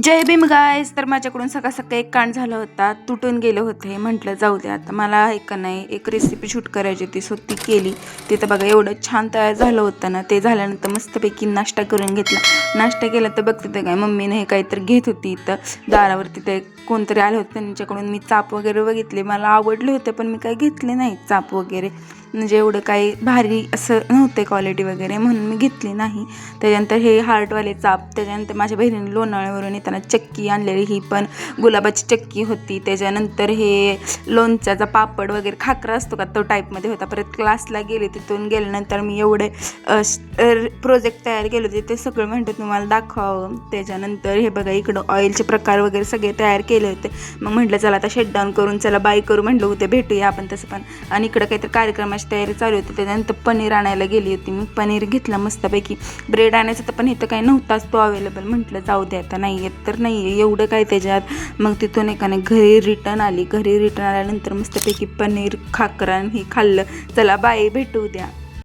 जय Bhim guys. तर माझ्याकडून सकाळ सकाळी एक कांड झालं होता, तुटून गेलं होते. म्हटलं जाऊ द्या, आता मला का नाही एक रेसिपी शूट करायची होती, सो ती केली. तिथं बघा एवढं छान तयार झालं होतं ना. ते झाल्यानंतर मस्तपैकी नाश्ता करून घेतला. नाश्ता केला तर बघते ते काय मम्मीने हे काहीतरी घेत होती. तर दारावरती ते कोणतरी आलं होतं, त्यांच्याकडून मी चाप वगैरे बघितले. मला आवडले होते पण मी काही घेतले नाही चाप वगैरे, म्हणजे एवढं काही भारी असं नव्हते क्वालिटी वगैरे, म्हणून मी घेतली नाही. त्याच्यानंतर हे हार्टवाले चाप, त्याच्यानंतर माझ्या बहिणीने लोणावळ्यावरून येताना चक्की आणलेली, ही पण गुलाबाची चक्की होती. त्याच्यानंतर हे लोणच्याचा पापड वगैरे खाकरा असतो का, तो टाईपमध्ये होता. परत क्लासला गेले, तिथून गेल्यानंतर मी एवढे प्रोजेक्ट तयार केले होते, ते सगळं म्हणतात तुम्हाला दाखवावं. त्याच्यानंतर हे बघा इकडं ऑइलचे प्रकार वगैरे सगळे तयार केले होते. मग म्हटलं चला आता शटडाऊन करून चला बाय करू म्हटलं होते, भेटूया आपण तसं पण. आणि इकडं काहीतरी कार्यक्रमाची तयारी चालू होती. त्याच्यानंतर पनीर आणायला गेली होती मी, पनीर घेतला मस्तपैकी. ब्रेड आणायचं तर पण इथं काही नव्हताच तो अवेलेबल. म्हटलं जाऊ द्या, आता नाही येत तर नाही आहे, एवढं काय त्याच्यात. मग तिथून एकाने घरी रिटर्न आली. घरी रिटर्न आल्यानंतर मस्तपैकी पनीर खाकरा हे खाल्लं. चला बाय, भेटू द्या.